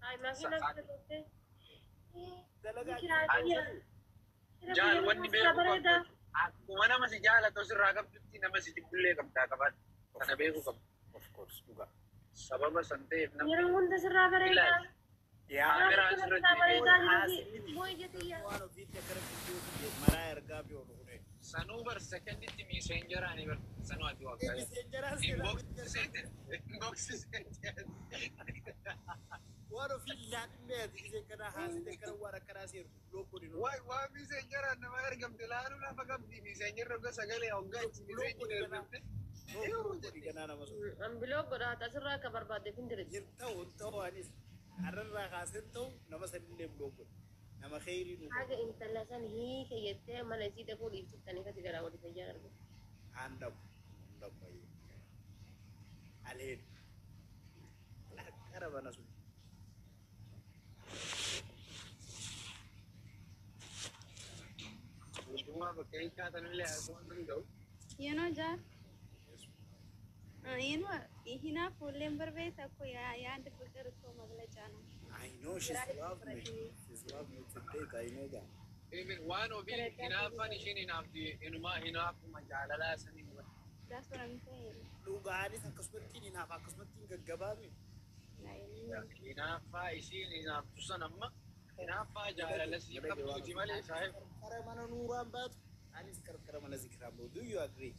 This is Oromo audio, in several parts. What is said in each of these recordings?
أي ما في ناس تلوتي دلقات جال وني بيكو كم وأنا ما سجالة توصل راقم تدي نما سجبلة كم تاكبات أنا بيكو كم of course buka سبب سنتين نم يرون هند سر بريدا ya kamera سر surat بريدا hasil جدي بوي جدي يا wano video kare video mara erga bi ono ne sanu bar second ti messenger ani bar sanu ati wakka messenger inbox messenger wano video ne dize kana hasil kana wara kana sir loko ni wa messenger an ma ergam tilanu na bagam di messenger roga sagale ogga messenger kana na maso أم بلوغ قرأ تسر كبر بعد فندرج jirta anis arra hasil to nama sanne bloko nama khairi no حاجة أنت لسان هي كيتة ما نسيت أقول إيش تاني كتير أقول تجار andam andam bay alhen la karabana su cuma pakai kata nile aku nunggu You know, Jack? You know, hina full member base ako ya and fikir ko maglajano. I know she's love me today I know that even one of it hinafa ni shini nafti inuma hinafa majalala sani That's what I'm saying. lugani sa kasmatin ina fa kasmatin gaggababi hinafa isin hinaftu sanamma hinafa jalala si kabtu male sahib kare mana nuran bat anis kare mana zikra do you agree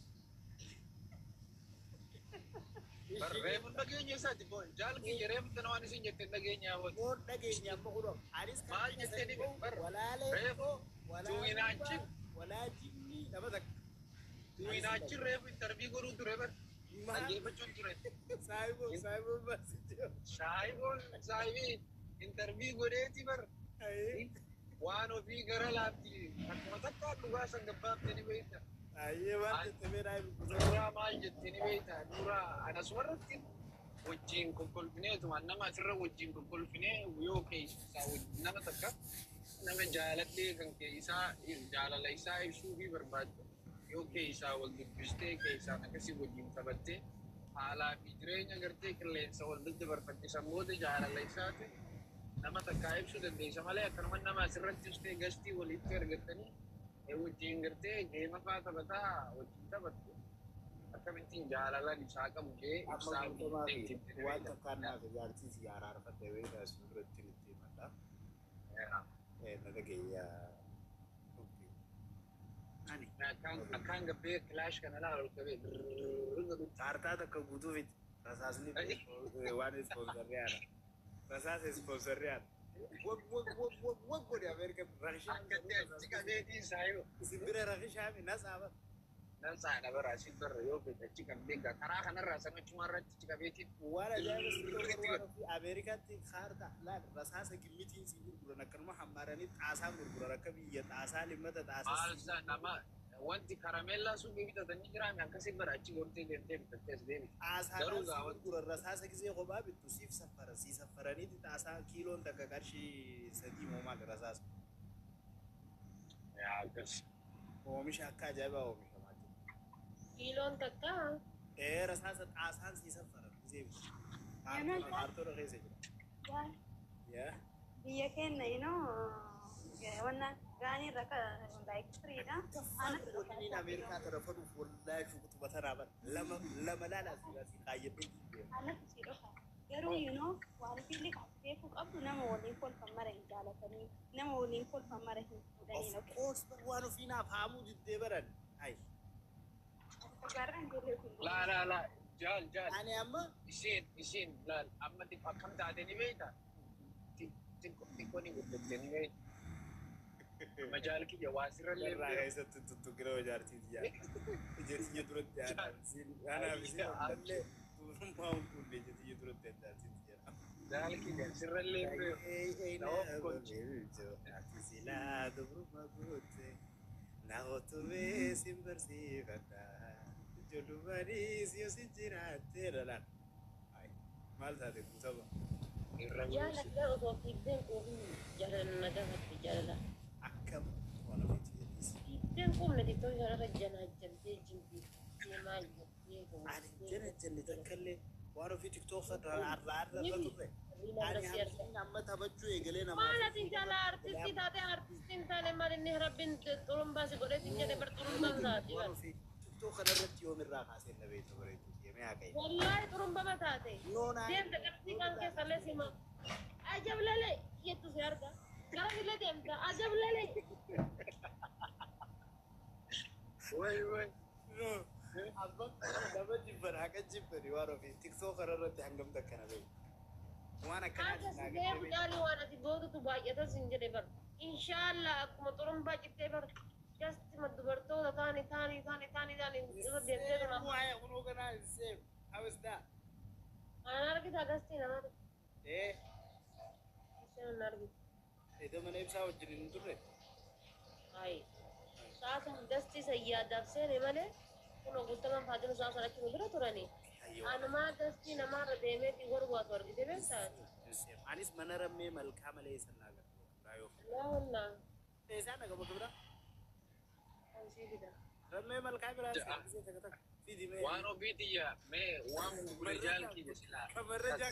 Rem nagenya sa tipo jal ki rem tanawani sin jette nagenya wo mo dagenya mo ko anis mal jette ni wala le wala tuinachin wala jinni nabadak tuinachin rem interview guru tu rem agi bachun tu rem saibo bas sahibi interview gore ti bar wano fi garalati akma takka luga sangabab ni beita aye wante temera nura mal jette ni beita nura ana suwarati wajin kokol fine tu annama sirra wajin kokol fine yo ke sa nama takka nama jalati kan ke isa jalala isa isu bi barbad yo ke isa wal dubbiste ke isa nakasi wajin tabatte ala bidrenya garte kellen sa wal dubbe barbad samode jalala isa te nama takka isu de isa male kan nama sirra tuste gasti wal itter gatani e wajin garte ke mafata bata wajin tabatte akkamittiin jaalala isaa qabu jee ibsaa wanta kana gajarti ziyara arfate wayda suuratti itti mata nagaya ani akkaan gabbee clash kana laalu qabee tarta takka guutuu fit rasaasni waan sponsoriyaadha rasaas sponsoriyaadha wag godhe ameerika rakishaa akkatti achi qabeetiin saayoo simbira rakishaa mi nasaaba nan saana bara si bar yoo fedha achi qabdee karaa kanarraa samachuma irratti achi qabeetiin waan ajaa'iba ameerikaatti kaarta laal rasaasa gimmitiin si gurguran akkanuma hammaaranii xaasaa gurguran akka biyya xaasaa limmata xaasaa maalsa nama wanti karameellaa sun bitatanii jiraame akkasii bara achi gortee deemtee bitattee as deemi xaasaa gurguran rasaasa gisee kophaa bittu siif saffara si saffaraniiti xaasaa kiiloon takka qarshii 3 moomaa rasaasa yaa akkas oomisha akka ajaa'ibaa oomisha كيلون تكا رصاصة عصام سي سفر زين عارتو رخيصة يا هي كان وانا غاني ركا لايك فريدا انا ودني امريكا ترفضوا والله شو كنت بترابط لما لا سي قايب انا كثير غيرو وانا في لك كيف قبل نما ولين كل فمره جاله ثاني نما ولين كل فمره ودني اوف كورس وانا فينا فهموا جد برد هاي لا جال أنا أما isin لا أما تفكم تعدني بيتا تكوني قدتني بيت مجالك جواسر اللي لا هيدا تتكلم وجارتي يا جت يدرت أنا بس أنا ما أقول لي جت يدرت ذلك جواسر اللي إيه لا دبر ما قلت ناوتو بسمبرسي فتا جلو باريس يسجرات تيرلا أي مال هذا كتابة جالك لا أصوصي بدين قومي جالنا نجاحت في جالنا أكم وأنا في بدين قوم نتيجة جالنا جنا جنتي جنبي ما أنا جنة تكلم وأنا في تيك توك عرض أنا همسين عم تبجو يقلنا مالت إن شاء الله أرتستي تاتي أرتستين تاني مال إني ربين ترمبا سيقولت إن جاني برترمبا تاتي في تو خنرت يوم الراحة سين نبي تبريد يمي أكيد والله ترمبا ما تاتي نونا ديم تكتي كان كسر سيما أجاب للي يتو سيارتا كلام اللي ديم تا أجاب للي وي نو أبغى دابا جبر حاجة جبر يوارو في تيك تو خنرت هنگم دكنا بي وانا هذا كنا سيدي بجالي وانا تبغى تبايع تسنجري بر إن شاء الله أكو ترمبا جتة بر just مدبرتو تاني ردي أنت why I'm organized same how is that أنا أرجع تاجستي أنا إيه أنا أرجع إذا ما نبصا وجرين ترى هاي ساعة دستي سيادة بسنة ماله كنا قلت لهم فاضل ساعة ساعة كم بدرا تراني أنا ما دستي نما رديمة تقول واتور كده بس أنيس منارمي ملكام عليه سناغا رايو لا والله إيه سانا كم كبرا أنسي كده رمي ملكام راس في دي مي وانو بيتي مي وان رجال كده سلا كبر رجع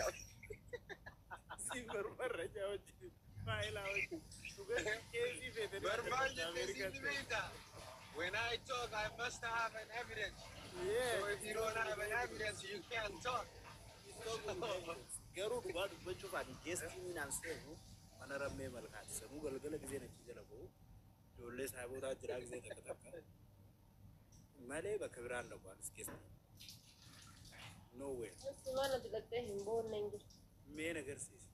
سيفر مرة وجري ما إلا وجري كيفي في بربان جدي بيتا when I talk I must have an evidence so if you don't have an evidence you can't talk garuu dhugaa dubbachuuf ani geestiin naan seenu mana rammee malkaati sanuu galgala gisee nachi jala bu'u ijoollee saabootaa jiraa gisee takka takka malee bakka biraan dhabu anis geestiin no way ما نتلقى هم بون ننجر meen agarsiisi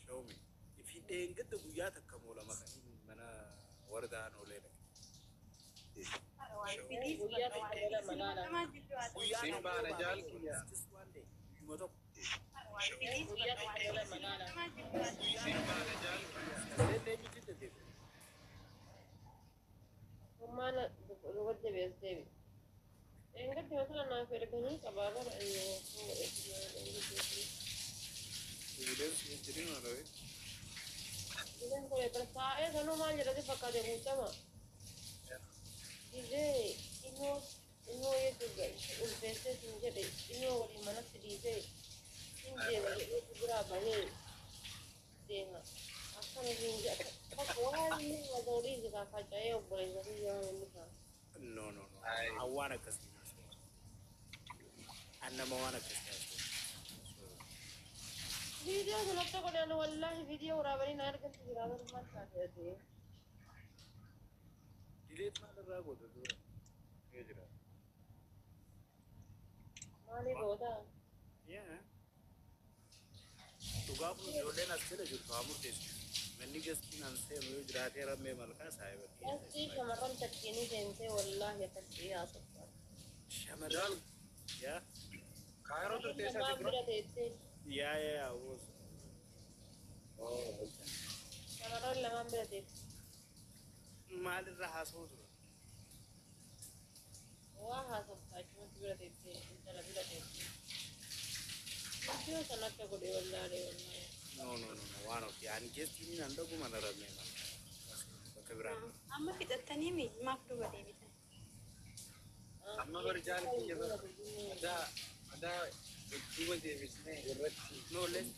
show me ifi dheengadda guyyaa takka moola makanii mana wardaan oolee dhaqe guyyaa Simba takka rajal kiya just one day guyyuma tokko Simba rajal kiya Sendee miti deddeebi. وما نودي بيستوي إن قلت مثلا أنا في ربني كبابا إنه Evidence jirin mana weh? إذا كل برسائل كانوا ما جرى فكر يبوتما إذا إنه يتوقع البيت سنجري إنه ولي ما نسدي زي سنجري ولي يتبرع بهي ديها أصلا سنجري فكوالي وزوري زكاة فجأة وبري زكاة يوم النهار No no no. Ay. I wanna kasih. Anda mau wanna kasih. فيديو سنبت قد أنا والله فيديو ورابرين أرجع في رابر ما ساعده Delete mana ragu tu tu. Ye jira. مالي بودا Yeah. Tu gak pun jodoh nak sila jur kamu tes. Meni kasih nanti mau jira tiara me malka saya berarti. أستي شمران تكيني جنسي والله يتكي أصلا Shamarul. Ya. Cairo to tesa ما tikro بيرا تيتي Ya ya was. oh شمران لما بيرا تيتي Mal rahas tu. واه سبتاش ما بيرا تيتي إنت لا بيرا تيتي فيديو سنبت قد والله والله No no no no. Wanna ki ani kasih ni anda aku mana ragu me malka. Keberan. أما في التنيمي ما في دوبة ديبتها amma rajal kiya ada dua dia bisne berarti No let's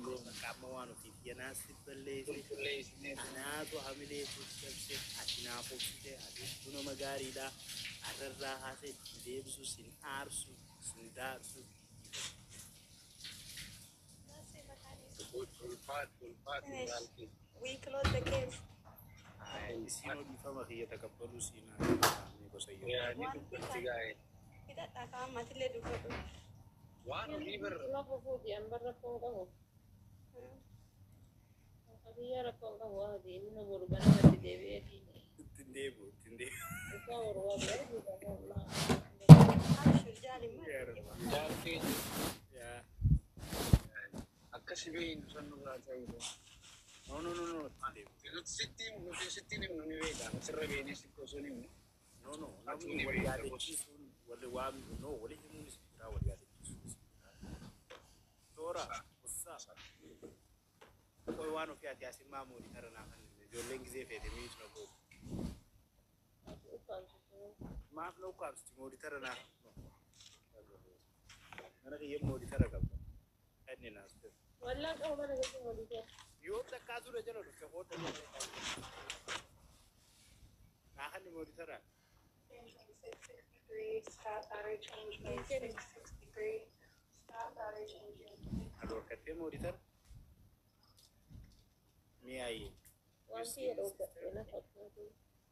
go. Kamu wanna ki dia nasi beli. place ne Ana to hamile to se atina poksite adi tuno magari da arra hase debsu sin arsu sin darsu kulfat dalki we close the case ay sino di fama hiya takabbalu sina ni ko sayyo ya ni tigai kita tak kamu mati le duka wano liver ما بفوت يعني برا فوق قهوة هذه ركون قهوة هذه إنه بربنا هذه دبيتي tindebu تصور والله والله عايش رجالي ما dalki ya akasibe sonu ga tayo no tindebu sittim ni veda sirre bene sikko soni no Atu namu ni wali beda, ade bos. kisun wali wam no wali himu nisira wali ade kisun tora ussa koy wano fi ati asimamu di karana kan jo lengize fe de mi no go maaf no kam sti modi tara na ana ke yem modi tara kam Inni naasif. Wallaan qabu mana keessa mooditee. Yoo takkaatu dha jala dhufe hoota jala. Naakanni mooditara. Stop battery change mode 663. Stop battery change. Adorkattee mooditara. Mi'aayi. Wanti yeroo gadhee na fakkaatu.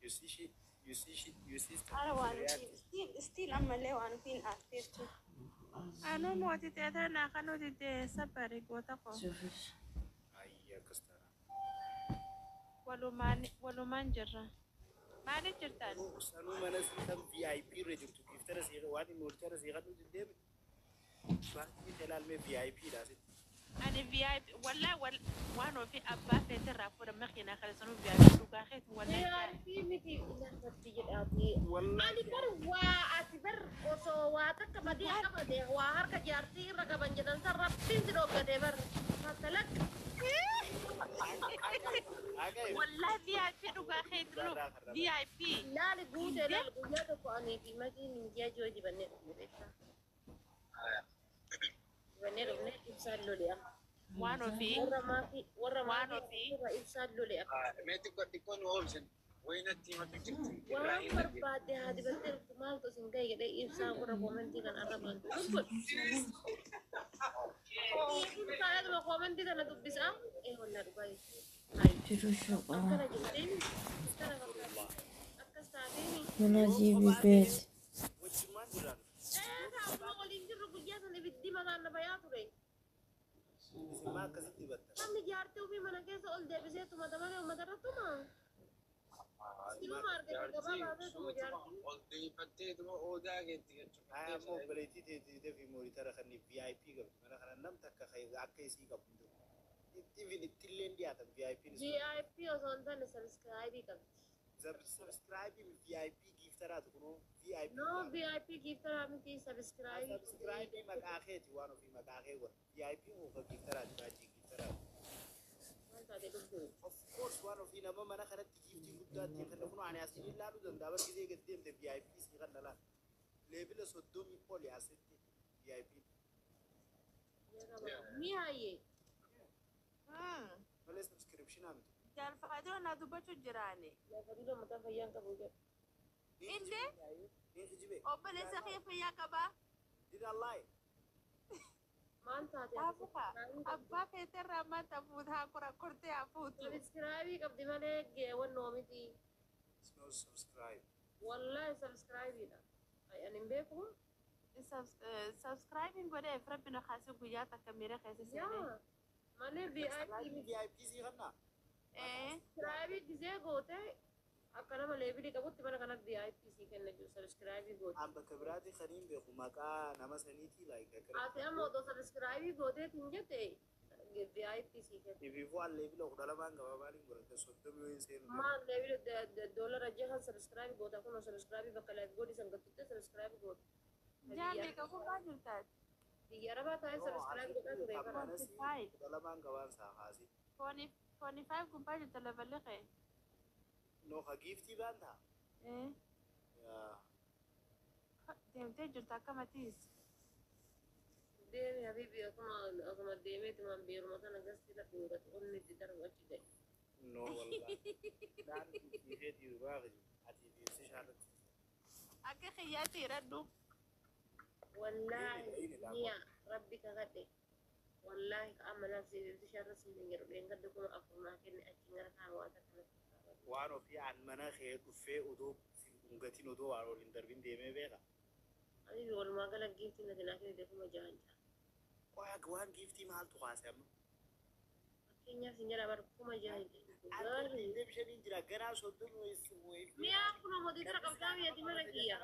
You see I don't want to. Still, I'm a little unfin active too. Ano mooditee tana kan mooditee sabari goota ko. Ayya kastara. Walumaan jirra. Maaliif jirtan? Sanuu mana siitan VIP irra jirtu giftara siiqa waan mooditara siiqatu deeme. Baay'ee jalaalmee VIP dha sitti. Ani VIP waan ofii abbaa feetirraa fuudhamee makiinaa kana sanuu VIP dhugaa keetu wallahi. VIP miti ilaafatti jedhaati. Ani bar waa ati bar osoo waa takka badii qabate waa harka jaartii irra qaban jedhan san rabbiin si dhooggate bar masalak. Wallahi VIP dhugaa keetu VIP. Laali guutee laali guyyaa tokko ani fi makiin miidiyaa jooji bannee dhufu beektaa. Bannee dhufnee ibsaan lolee waan ofii warra maatii ibsaan lolee meetii xiqqoo nu oolchin wayinatti himatu jirti. waan barbaadde haa dibattee dhuftu maaltu isin gahe jedhee ibsaa warra koomentii kan arrabaan kaayatuma koomentii kana dubbisaa wallaa dhugaa akkana jirteen akkana fakkaata akkas taatee Munajibi bet. Wajjumaan jiraan. kaabuma waliin jirru guyyaa sana ibiddi mataan na bayaa ture. Isinmaa akkasitti batta. Namni jaartii ofii mana keessa ol deebisee tumata malee uummata irra tuma. Siluma argate gabaa baasee tuma jaartii. Ol deeffatteetuma odaa geetti jechuudha. Haa ammoo obboleettii teessitee fi moonitara kan VIP qabdi. Mana kana namni akka isii qabdu. Even ittillee dhiyaatan VIP. VIP osoo hin taane sabiskiraayibii qabdi. Subscribe VIP giftaraatu kunoo VIP. No VIP giftaraa miti sabiskiraayibii. Subscribe maqaa keeti waan ofii maqaa kee godha. VIP muka giftaraati baajii giftaraati. Maal taatee dhufu? Of course waan ofii nama mana kanatti giftii guddaatti kan kunoo ani asiin ilaaluu danda'a bakki ishee gadi deemte VIP sii kan dhalaan. Leebila 30 ol yaasitti VIP. Mi'aayyee. Malee subscription amti. Jaalfaqaatoo naa dubbachuu jiraane. Jaalfaqaatoo mataa fayyaan qabu jedhu. Indee obboleessa kee fayyaa qabaa. Didallaayi. Maal taate? Abbaa feeterraa maanta fuutaa kortee hafuutu. Sabiskiraayibii qabdi malee geewwannoo miti. No subscribe. Wallahi sabiskiraayibiidha. Ani hin beeku. Sabiskiraayibiin godhee rabbi na kaasee guyyaa takka miira keessa seenee. Malee VIP sii kannaa. Sabiskiraayibii gisee gootee akka nama leebilii qabutti mana kanatti VIP sii kenna jiru sabiskiraayibii goote. An bakka biraatti kan hin beeku maqaa nama saniitii like. Ati amma otoo sabiskiraayibii gooteetiin jette VIP sii kenna. Ibiifuu an leebila 12 gabaa maaliin godhate 30 yoo hin seenu. Maan leebila doolara jahan sabiskiraayibii goota kun sabiskiraayibii bakka laayif godhi san gattutte sabiskiraayibii goota. Jaalli qabu maal jirtaati? Biyya arabaa taa'ee sabiskiraayibii godhaa ture kana. 12 gabaan saa haasi. 45 gubbaa jirta levelli qee. No ha giftii baanta. Deemtee jirta akkamitis? Deemi habiibi akkuma deemeetumaan beeruma kana gasti lafa godhatu onni itti darbu achi ga'e. No wallahi. Daan ifee dhiiru baaqa jiru. Ati beeksisa shaarratti. Akka xiyyaatti hidhadhu. Wallaahi mi'a rabbi kakadhe. Wallahi ka amanaa si beeksisa shaarra si hin jedhu dheengadde kuma afurnaa kenne achi gara kaawwata kanatti. Waan ofii an mana kee dhufee odoo dhungatiin odoo waan ol hin darbin deemee beeka. Ani walumaa gala giiftii nati naa kennite kuma jahan jira. Waan giiftii maaltu kaase amma? Fakkeenyaaf sin jedha bara kuma jahan jira. Deebishanii jira ganaa 30 mi'a kun mootitara qabdaa biyyatti mana kiyya.